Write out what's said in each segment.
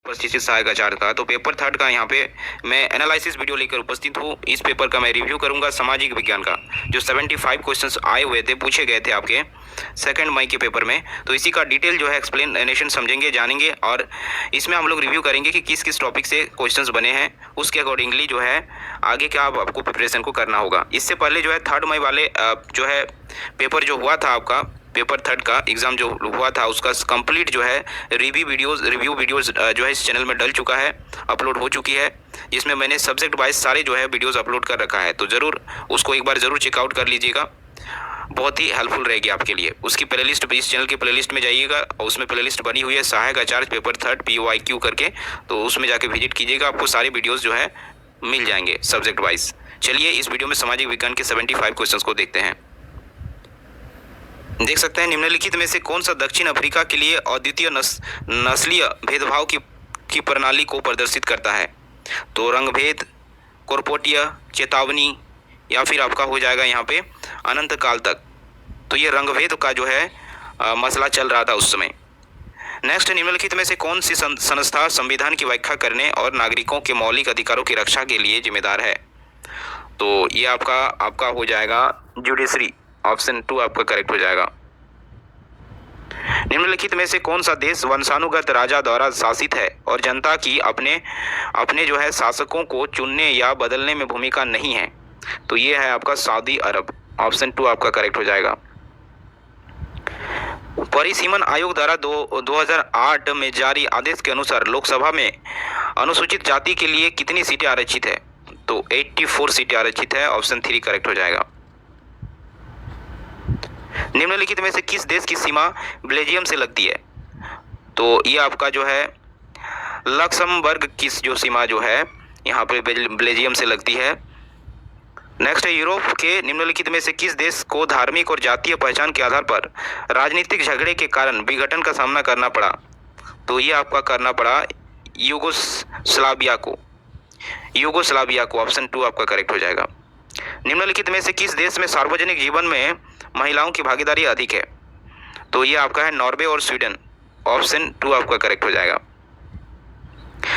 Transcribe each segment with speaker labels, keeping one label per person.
Speaker 1: उपस्थित सहायक आचार्य का। तो पेपर थर्ड का यहाँ पे मैं एनालिसिस वीडियो लेकर उपस्थित हूँ। इस पेपर का मैं रिव्यू करूँगा सामाजिक विज्ञान का, जो 75 क्वेश्चंस आए हुए थे, पूछे गए थे आपके 2 मई के पेपर में। तो इसी का डिटेल जो है एक्सप्लेनेशन समझेंगे, जानेंगे, और इसमें हम लोग रिव्यू करेंगे कि किस किस टॉपिक से क्वेश्चंस बने हैं, उसके अकॉर्डिंगली जो है आगे क्या आपको प्रिपरेशन को करना होगा। इससे पहले जो है 3 मई वाले जो है पेपर जो हुआ था आपका, पेपर थर्ड का एग्ज़ाम जो हुआ था, उसका कंप्लीट जो है रिव्यू वीडियोज़ जो है इस चैनल में डल चुका है, अपलोड हो चुकी है, जिसमें मैंने सब्जेक्ट वाइज सारे जो है वीडियोज़ अपलोड कर रखा है। तो ज़रूर उसको एक बार ज़रूर चेकआउट कर लीजिएगा, बहुत ही हेल्पफुल रहेगी आपके लिए। उसकी प्लेलिस्ट, इस चैनल की प्लेलिस्ट में जाइएगा, उसमें प्लेलिस्ट बनी हुई है सहायक आचार्य पेपर थर्ड POIQ करके, तो उसमें जाके विजिट कीजिएगा, आपको सारे वीडियोज़ जो है मिल जाएंगे सब्जेक्ट वाइज। चलिए इस वीडियो में सामाजिक विज्ञान के 75 क्वेश्चंस को देखते हैं। देख सकते हैं, निम्नलिखित में से कौन सा दक्षिण अफ्रीका के लिए अद्वितीय नस्लीय भेदभाव की प्रणाली को प्रदर्शित करता है? तो रंगभेद, कॉर्पोटीय, चेतावनी, या फिर आपका हो जाएगा यहाँ पे अनंत काल तक। तो ये रंगभेद का जो है मसला चल रहा था उस समय। नेक्स्ट, निम्नलिखित में से कौन सी संस्था संविधान की व्याख्या करने और नागरिकों के मौलिक अधिकारों की रक्षा के लिए जिम्मेदार है? तो ये आपका हो जाएगा जुडिशरी, ऑप्शन 2 आपका करेक्ट हो जाएगा। निम्नलिखित में से कौन सा देश वंशानुगत राजा द्वारा शासित है और जनता की अपने जो है शासकों को चुनने या बदलने में भूमिका नहीं है? तो ये है आपका सऊदी अरब, ऑप्शन 2 आपका करेक्ट हो जाएगा। परिसीमन आयोग द्वारा 2008 में जारी आदेश के अनुसार लोकसभा में अनुसूचित जाति के लिए कितनी सीटें आरक्षित है? तो 84 सीटें आरक्षित है, ऑप्शन 3 करेक्ट हो जाएगा। निम्नलिखित में से किस देश की सीमा बेल्जियम से लगती है? तो ये आपका जो है लक्समबर्ग की जो सीमा जो है यहाँ पे बेल्जियम से लगती है। नेक्स्ट है, यूरोप के निम्नलिखित में से किस देश को धार्मिक और जातीय पहचान के आधार पर राजनीतिक झगड़े के कारण विघटन का सामना करना पड़ा? तो ये आपका करना पड़ा यूगोस्लाविया को, ऑप्शन 2 आपका करेक्ट हो जाएगा। निम्नलिखित में से किस देश में सार्वजनिक जीवन में महिलाओं की भागीदारी अधिक है? तो ये आपका है नॉर्वे और स्वीडन, ऑप्शन 2 आपका करेक्ट हो जाएगा।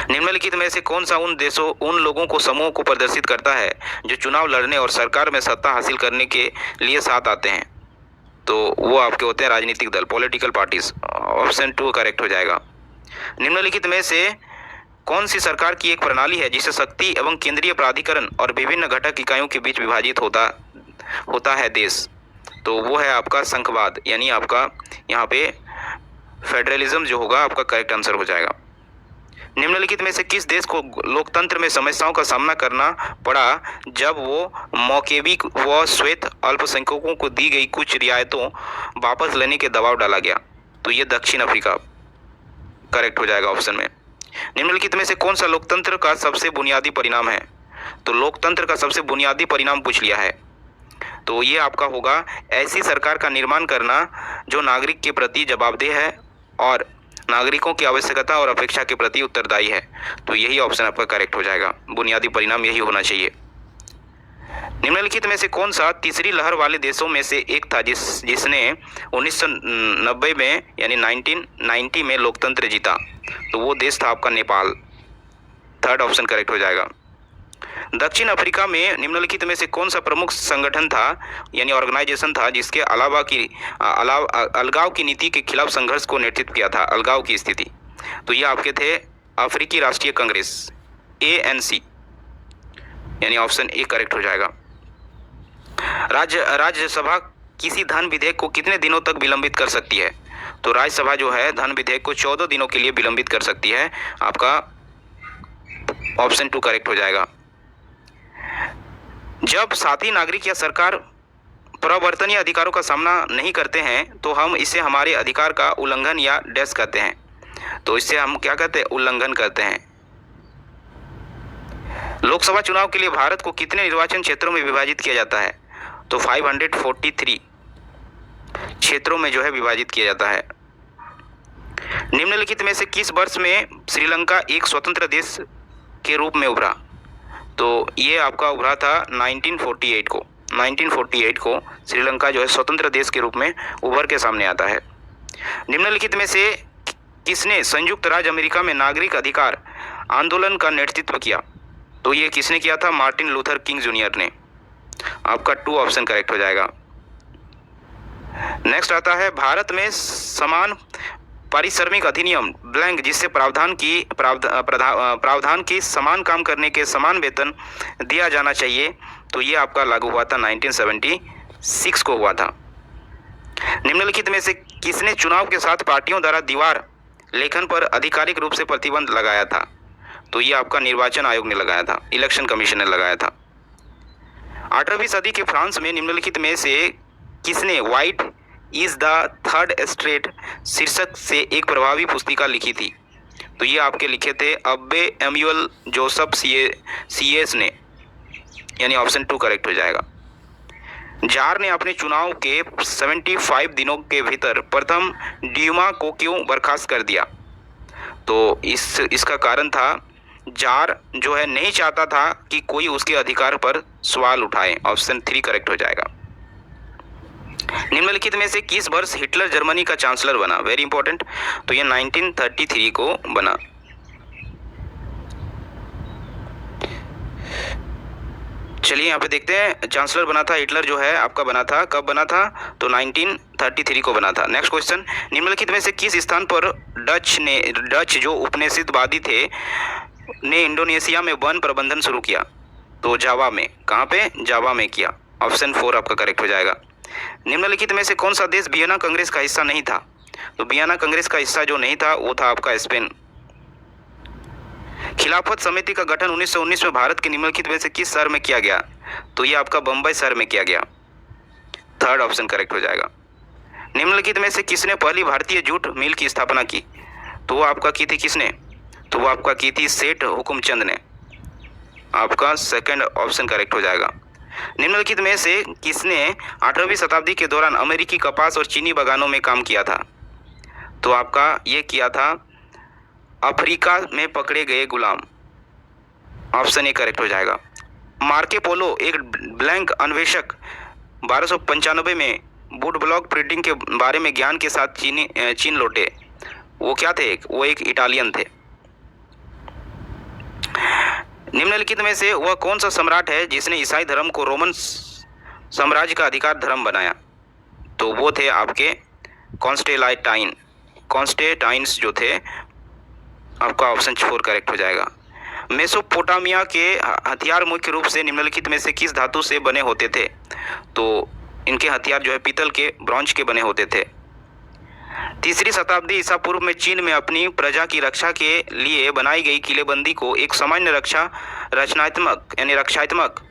Speaker 1: निम्नलिखित में से कौन सा उन लोगों को समूह को प्रदर्शित करता है जो चुनाव लड़ने और सरकार में सत्ता हासिल करने के लिए साथ आते हैं? तो वो आपके होते हैं राजनीतिक दल, पॉलिटिकल पार्टीज, ऑप्शन 2 करेक्ट हो जाएगा। निम्नलिखित में से कौन सी सरकार की एक प्रणाली है जिसे शक्ति एवं केंद्रीय प्राधिकरण और विभिन्न घटक इकाइयों के बीच विभाजित होता है देश? तो वो है आपका संघवाद, यानी आपका यहाँ पे फेडरलिज्म जो होगा आपका करेक्ट आंसर हो जाएगा। निम्नलिखित में से किस देश को लोकतंत्र में समस्याओं का सामना करना पड़ा जब वो मौकेबी व श्वेत अल्पसंख्यकों को दी गई कुछ रियायतों वापस लेने के दबाव डाला गया? तो ये दक्षिण अफ्रीका करेक्ट हो जाएगा ऑप्शन में। निम्नलिखित में से कौन सा लोकतंत्र का सबसे बुनियादी परिणाम है? तो लोकतंत्र का सबसे बुनियादी परिणाम पूछ लिया है, तो ये आपका होगा ऐसी सरकार का निर्माण करना जो नागरिक के प्रति जवाबदेह है और नागरिकों की आवश्यकता और अपेक्षा के प्रति उत्तरदायी है। तो यही ऑप्शन आपका करेक्ट हो जाएगा, बुनियादी परिणाम यही होना चाहिए। निम्नलिखित में से कौन सा तीसरी लहर वाले देशों में से एक था जिसने 1990 में यानी 1990 में लोकतंत्र जीता? तो वो देश था आपका नेपाल, थर्ड ऑप्शन करेक्ट हो जाएगा। दक्षिण अफ्रीका में निम्नलिखित में से कौन सा प्रमुख संगठन था यानी ऑर्गेनाइजेशन था जिसके अलगाव की नीति के खिलाफ संघर्ष को नेतृत्व किया था, अलगाव की स्थिति? तो ये आपके थे अफ्रीकी राष्ट्रीय कांग्रेस, ANC, यानी ऑप्शन A करेक्ट हो जाएगा। राज्यसभा किसी धन विधेयक को कितने दिनों तक विलंबित कर सकती है? तो राज्यसभा जो है धन विधेयक को 14 दिनों के लिए विलंबित कर सकती है, आपका ऑप्शन 2 करेक्ट हो जाएगा। जब साथी नागरिक या सरकार प्रवर्तनीय अधिकारों का सामना नहीं करते हैं तो हम इसे हमारे अधिकार का उल्लंघन या डैश कहते हैं। तो इससे हम क्या कहते हैं? उल्लंघन करते हैं। लोकसभा चुनाव के लिए भारत को कितने निर्वाचन क्षेत्रों में विभाजित किया जाता है? तो 543 क्षेत्रों में जो है विभाजित किया जाता है। निम्नलिखित में से किस वर्ष में श्रीलंका एक स्वतंत्र देश के रूप में उभरा? तो ये आपका उभरा था 1948 को श्रीलंका जो है स्वतंत्र देश के रूप में उभर के सामने आता है। निम्नलिखित में से किसने संयुक्त राज्य अमेरिका में नागरिक अधिकार आंदोलन का नेतृत्व किया? तो ये किसने किया था? मार्टिन लूथर किंग जूनियर ने। आपका 2 ऑप्शन करेक्ट हो जाएगा। नेक्स्ट आता है भारत में समान पारिश्रमिक अधिनियम ब्लैंक जिससे प्रावधान की समान काम करने के समान वेतन दिया जाना चाहिए। तो ये आपका लागू हुआ था 1976 को हुआ था। निम्नलिखित में से किसने चुनाव के साथ पार्टियों द्वारा दीवार लेखन पर आधिकारिक रूप से प्रतिबंध लगाया था? तो ये आपका निर्वाचन आयोग ने लगाया था, इलेक्शन कमीशन ने लगाया था। 18वीं सदी के फ्रांस में निम्नलिखित में से किसने white is the third state शीर्षक से एक प्रभावी पुस्तिका लिखी थी? तो ये आपके लिखे थे अब्बे एम्यूअल जोसेफ सीएस ने, यानी ऑप्शन 2 करेक्ट हो जाएगा। जार ने अपने चुनाव के 75 दिनों के भीतर प्रथम ड्यूमा को क्यों बर्खास्त कर दिया? तो इसका कारण था जार जो है नहीं चाहता था कि कोई उसके अधिकार पर सवाल उठाए। ऑप्शन 3 करेक्ट हो जाएगा। निम्नलिखित में से किस वर्ष हिटलर जर्मनी का चांसलर बना? Very important. तो ये 1933 को बना। चलिए यहाँ पे देखते हैं चांसलर बना था हिटलर जो है आपका बना था, कब बना था? तो 1933 को बना था। नेक्स्ट क्वेश्चन, निम्नलिखित में से किस स्थान पर डच जो उपनिवेशवादी थे ने इंडोनेशिया में वन प्रबंधन शुरू किया? तो जावा में। कहाँ पे? जावा में किया। ऑप्शन 4 आपका करेक्ट हो जाएगा। निम्नलिखित में से कौन सा देश वियना कांग्रेस का हिस्सा नहीं था? तो वियना कांग्रेस का हिस्सा जो नहीं था वो था आपका स्पेन। खिलाफत समिति का गठन 1919 में भारत के निम्नलिखित में से किस शहर में किया गया? तो ये आपका बम्बई शहर में किया गया। 3rd ऑप्शन करेक्ट हो जाएगा। निम्नलिखित में से किसने पहली भारतीय जूट मिल की स्थापना की? तो वो आपका की थी किसने? तो वो आपका की थी सेठ हुकुमचंद ने। आपका 2nd ऑप्शन करेक्ट हो जाएगा। निम्नलिखित में से किसने 18वीं शताब्दी के दौरान अमेरिकी कपास और चीनी बागानों में काम किया था? तो आपका ये किया था अफ्रीका में पकड़े गए गुलाम। ऑप्शन ए करेक्ट हो जाएगा। मार्के पोलो एक ब्लैंक अन्वेषक 1295 में वुड ब्लॉक प्रिंटिंग के बारे में ज्ञान के साथ चीन लौटे। वो क्या थे? वो एक इटालियन थे। निम्नलिखित में से वह कौन सा सम्राट है जिसने ईसाई धर्म को रोमन साम्राज्य का अधिकार धर्म बनाया? तो वो थे आपके कॉन्स्टेंटाइन्स जो थे। आपका ऑप्शन 4 करेक्ट हो जाएगा। मेसोपोटामिया के हथियार मुख्य रूप से निम्नलिखित में से किस धातु से बने होते थे? तो इनके हथियार जो है पीतल के, ब्रॉन्ज के बने होते थे। 3री शताब्दी ईसा पूर्व में चीन में अपनी प्रजा की रक्षा के लिए बनाई गई किलेबंदी को एक सामान्य रक्षात्मक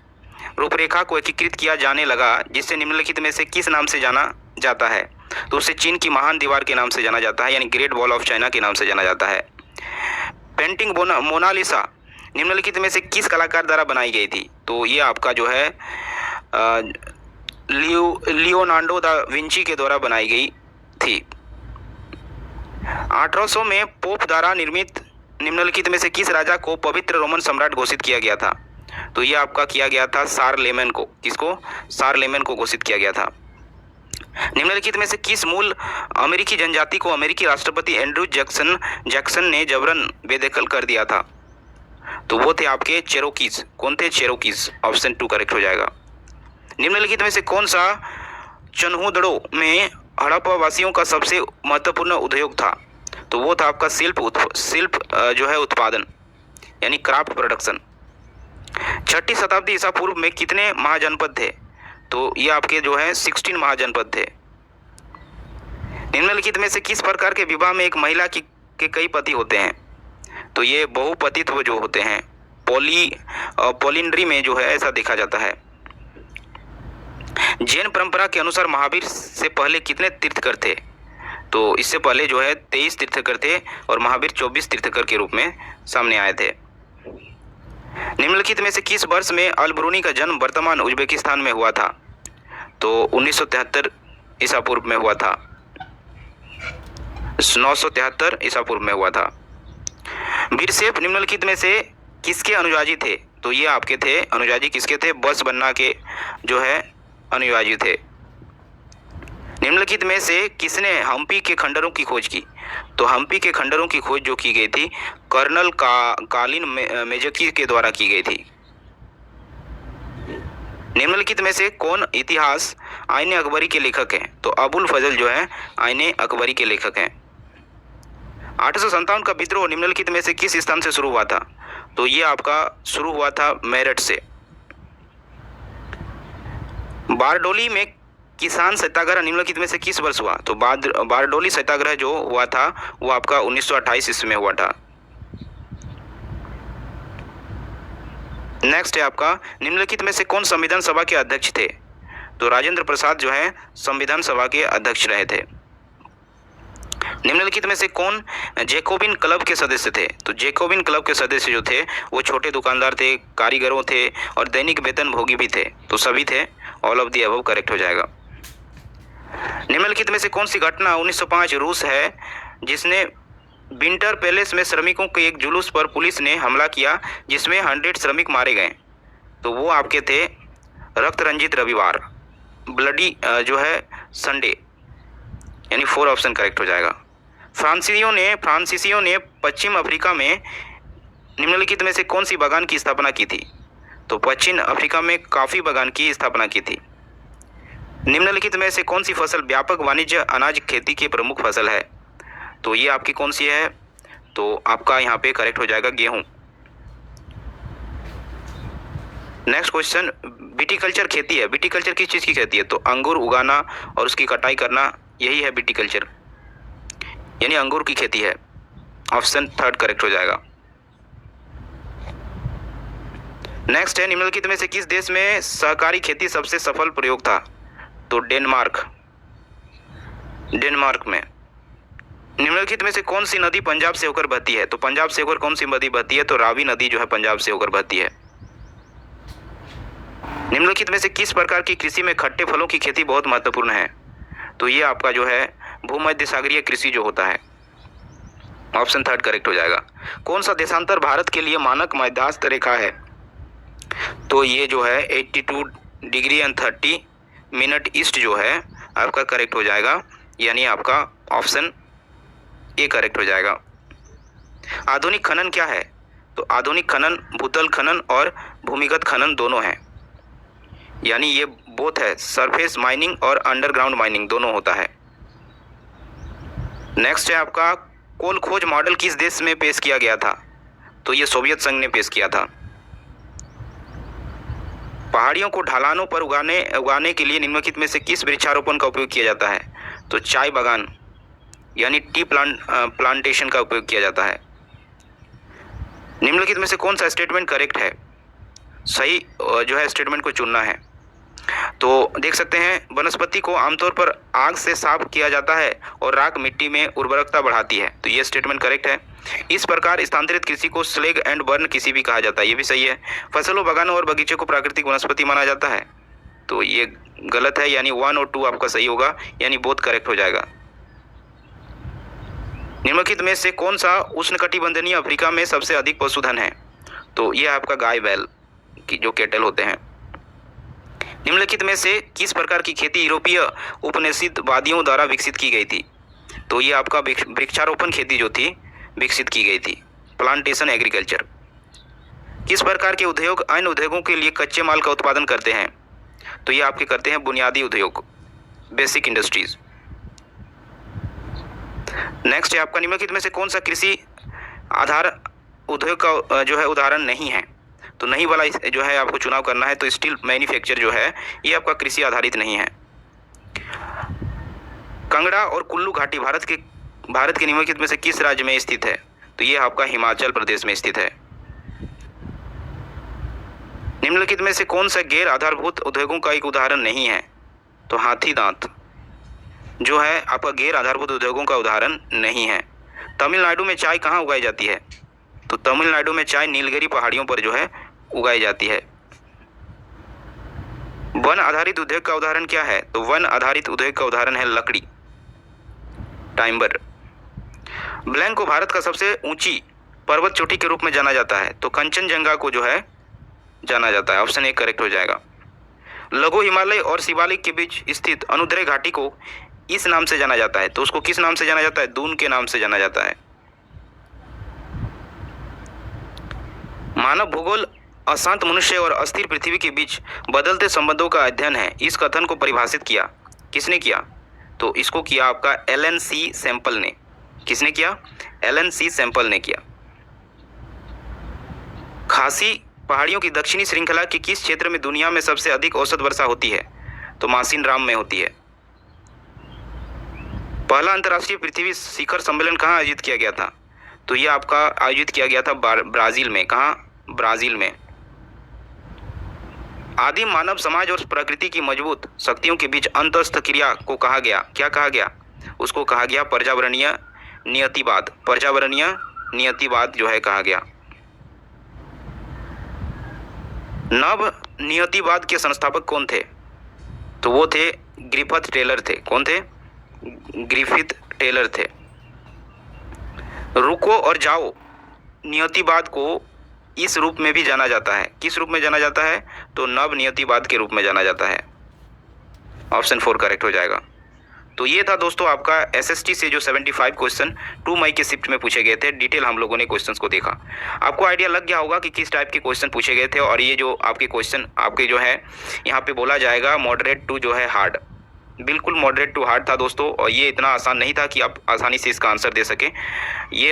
Speaker 1: रूपरेखा को एकीकृत किया जाने लगा, जिससे निम्नलिखित में से किस नाम से जाना जाता है? तो उसे चीन की महान दीवार के नाम से जाना जाता है, यानी ग्रेट वॉल ऑफ चाइना के नाम से जाना जाता है। पेंटिंग मोनालिसा निम्नलिखित में से किस कलाकार द्वारा बनाई गई थी? तो ये आपका जो है लियोनार्डो दा विंची के द्वारा बनाई गई थी। 1800 में पोप द्वारा निर्मित निम्नलिखित में से किस राजा को पवित्र रोमन सम्राट घोषित किया गया था? तो ये आपका किया गया था शारलेमेन को। किसको? शारलेमेन को घोषित किया गया था। निम्नलिखित में से किस मूल अमेरिकी जनजाति को अमेरिकी राष्ट्रपति एंड्रू जैक्सन ने जबरन बेदखल कर दिया था? तो वो थे आपके चेरोकीज। कौन थे? चेरोकीज। ऑप्शन 2 करेक्ट हो जाएगा। निम्नलिखित में से कौन सा चन्हुदड़ो में हड़प्पा वासियों का सबसे महत्वपूर्ण उद्योग था? तो वो था आपका शिल्प जो है उत्पादन, यानी क्राफ्ट प्रोडक्शन। 6ठी शताब्दी ईसा पूर्व में कितने महाजनपद थे? तो ये आपके जो है 16 महाजनपद थे। निम्नलिखित में से किस प्रकार के विवाह में एक महिला के कई पति होते हैं? तो ये बहुपतित्व जो होते हैं, पॉलिंड्री में जो है ऐसा देखा जाता है। जैन परंपरा के अनुसार महावीर से पहले कितने तीर्थकर थे? तो इससे पहले जो है 23 तीर्थकर थे और महावीर 24 तीर्थकर के रूप में सामने आए थे। निम्नलिखित में से किस वर्ष में अल ब्रूनी का जन्म वर्तमान उज्बेकिस्तान में हुआ था? तो 1973 ईसा पूर्व में हुआ था। 973 ईसा पूर्व में हुआ था। बीरसेफ निम्नलिखित में से किसके अनुयायी थे? तो ये आपके थे अनुयायी। किसके थे? बस बन्ना के जो है अनुयायी थे। निम्नलिखित में से किसने हम्पी के खंडरों की खोज की? तो हम्पी के खंडरों की खोज जो की गई थी कर्नल कालिन मेजकी के द्वारा की गई थी। निम्नलिखित में से कौन इतिहास आईने अकबरी के लेखक हैं? तो अबुल फजल जो है आईने अकबरी के लेखक हैं। 857 का विद्रोह निम्नलिखित में से किस स्थान से शुरू हुआ था? तो ये आपका शुरू हुआ था मेरठ से। बारडोली में किसान सत्याग्रह निम्नलिखित में से किस वर्ष हुआ? तो बारडोली सत्याग्रह जो हुआ था वो आपका 1928 ईस्वी में हुआ था। नेक्स्ट है आपका निम्नलिखित में से कौन संविधान सभा के अध्यक्ष थे? तो राजेंद्र प्रसाद जो है संविधान सभा के अध्यक्ष रहे थे। निम्नलिखित में से कौन जैकोबिन क्लब के सदस्य थे? तो जैकोबिन क्लब के सदस्य जो थे वो छोटे दुकानदार थे, कारीगरों थे और दैनिक वेतन भोगी भी थे। तो सभी थे, all of the above correct हो जाएगा। निम्नलिखित में से कौन सी घटना 1905 रूस है जिसने विंटर पैलेस में श्रमिकों के एक जुलूस पर पुलिस ने हमला किया जिसमें 100 श्रमिक मारे गए? तो वो आपके थे रक्त रंजित रविवार, ब्लडी जो है संडे, यानी 4 ऑप्शन करेक्ट हो जाएगा। फ्रांसीसियों ने पश्चिम अफ्रीका में निम्नलिखित में से कौन सी बागान की स्थापना की थी? तो पश्चिम अफ्रीका में कॉफी बागान की स्थापना की थी। निम्नलिखित में से कौन सी फसल व्यापक वाणिज्य अनाज खेती की प्रमुख फसल है? तो ये आपकी कौन सी है? तो आपका यहाँ पे करेक्ट हो जाएगा गेहूं। नेक्स्ट क्वेश्चन, विटिकल्चर खेती है। विटिकल्चर किस चीज़ की खेती है? तो अंगूर उगाना और उसकी कटाई करना, यही है विटिकल्चर, यानी अंगूर की खेती है। ऑप्शन 3 करेक्ट हो जाएगा। नेक्स्ट है निम्नलिखित में से किस देश में सहकारी खेती सबसे सफल प्रयोग था? तो डेनमार्क में। निम्नलिखित में से कौन सी नदी पंजाब से होकर बहती है? तो पंजाब से होकर कौन सी नदी बहती है? तो रावी नदी जो है पंजाब से होकर बहती है। निम्नलिखित में से किस प्रकार की कृषि में खट्टे फलों की खेती बहुत महत्वपूर्ण है? तो ये आपका जो है भूमध्य सागरीय कृषि जो होता है। ऑप्शन 3 करेक्ट हो जाएगा। कौन सा देशांतर भारत के लिए मानक मध्यस्थ रेखा है? तो ये जो है 82 डिग्री एंड 30 मिनट ईस्ट जो है आपका करेक्ट हो जाएगा, यानी आपका ऑप्शन ए करेक्ट हो जाएगा। आधुनिक खनन क्या है? तो आधुनिक खनन भूतल खनन और भूमिगत खनन दोनों है, यानी ये बोथ है, सरफेस माइनिंग और अंडरग्राउंड माइनिंग दोनों होता है। नेक्स्ट है आपका कोल खोज मॉडल किस देश में पेश किया गया था? तो ये सोवियत संघ ने पेश किया था। पहाड़ियों को ढलानों पर उगाने के लिए निम्नलिखित में से किस वृक्षारोपण का उपयोग किया जाता है? तो चाय बागान यानी टी प्लांटेशन का उपयोग किया जाता है। निम्नलिखित में से कौन सा स्टेटमेंट करेक्ट है? सही जो है स्टेटमेंट को चुनना है। तो देख सकते हैं वनस्पति को आमतौर पर आग से साफ किया जाता है और राख मिट्टी में उर्वरकता बढ़ाती है। तो ये स्टेटमेंट करेक्ट है। इस प्रकार स्थानांतरित कृषि को स्लेग एंड बर्न कृषि भी कहा जाता है, ये भी सही है। फसलों, बागानों और बगीचे को प्राकृतिक वनस्पति माना जाता है, तो ये गलत है, यानी 1 और 2 आपका सही होगा, यानी बोथ करेक्ट हो जाएगा। निम्नलिखित में से कौन सा उष्णकटिबंधीय अफ्रीका में सबसे अधिक पशुधन है? तो ये आपका गाय बैल की जो कैटल होते हैं। निम्नलिखित में से किस प्रकार की खेती यूरोपीय उपनिवेशवादियों द्वारा विकसित की गई थी? तो ये आपका वृक्षारोपण खेती जो थी विकसित की गई थी, प्लांटेशन एग्रीकल्चर। किस प्रकार के उद्योग अन्य उद्योगों के लिए कच्चे माल का उत्पादन करते हैं? तो ये आपके करते हैं बुनियादी उद्योग, बेसिक इंडस्ट्रीज। नेक्स्ट है आपका निम्नलिखित में से कौन सा कृषि आधार उद्योग का जो है उदाहरण नहीं है? तो नहीं वाला जो है आपको चुनाव करना है। तो स्टील मैन्युफैक्चर जो है ये आपका कृषि आधारित नहीं है। कांगड़ा और कुल्लू घाटी भारत के निम्नलिखित में से किस राज्य में स्थित है? तो ये आपका हिमाचल प्रदेश में स्थित है। निम्नलिखित में से कौन सा गैर आधारभूत उद्योगों का एक उदाहरण नहीं है? तो हाथी दांत जो है आपका गैर आधारभूत उद्योगों का उदाहरण नहीं है। तमिलनाडु में चाय कहाँ उगाई जाती है? तो तमिलनाडु में चाय नीलगिरी पहाड़ियों पर जो है उगाई जाती है। वन आधारित उद्योग का उदाहरण क्या है? तो वन आधारित उद्योग का उदाहरण है लकड़ी, टाइम्बर। ब्लैंक को भारत का सबसे ऊंची पर्वत चोटी के रूप में जाना जाता है, तो कंचनजंगा को जो है जाना जाता है। ऑप्शन 1 करेक्ट हो जाएगा। लघु हिमालय और शिवालिक के बीच स्थित अनुदैर्ध्य घाटी को इस नाम से जाना जाता है, तो उसको किस नाम से जाना जाता है? दून के नाम से जाना जाता है। मानव भूगोल अशांत मनुष्य और अस्थिर पृथ्वी के बीच बदलते संबंधों का अध्ययन है। इस कथन को परिभाषित किया किसने किया? तो इसको किया आपका एलन सी सैंपल ने। किसने किया? एलन सी सैंपल ने किया। खासी पहाड़ियों की दक्षिणी श्रृंखला के किस क्षेत्र में दुनिया में सबसे अधिक औसत वर्षा होती है? तो मासिनराम में होती है। पहला अंतर्राष्ट्रीय पृथ्वी शिखर सम्मेलन कहाँ आयोजित किया गया था? तो ये आपका आयोजित किया गया था ब्राजील में। कहाँ? ब्राजील में। आदिम मानव समाज और प्रकृति की मजबूत शक्तियों के बीच अंतस्थ क्रिया को कहा गया, क्या कहा गया? उसको कहा गया पर्यावरणीय नियतिवाद। पर्यावरणीय नियतिवाद जो है कहा गया। नव नियतिवाद के संस्थापक कौन थे? तो वो थे ग्रिफिथ टेलर थे। कौन थे? ग्रिफिथ टेलर थे। रुको और जाओ नियतिवाद को इस रूप में भी जाना जाता है। किस रूप में जाना जाता है? तो नव नियतिवाद के रूप में जाना जाता है। ऑप्शन 4 करेक्ट हो जाएगा। तो ये था दोस्तों आपका एसएसटी से जो 75 क्वेश्चन 2 मई के शिफ्ट में पूछे गए थे। डिटेल हम लोगों ने क्वेश्चंस को देखा। आपको आइडिया लग गया होगा कि किस टाइप के क्वेश्चन पूछे गए थे। और ये जो आपके क्वेश्चन आपके जो है यहाँ पे बोला जाएगा मॉडरेट टू जो है हार्ड, बिल्कुल मॉडरेट टू हार्ड था दोस्तों। और ये इतना आसान नहीं था कि आप आसानी से इसका आंसर दे सकें। ये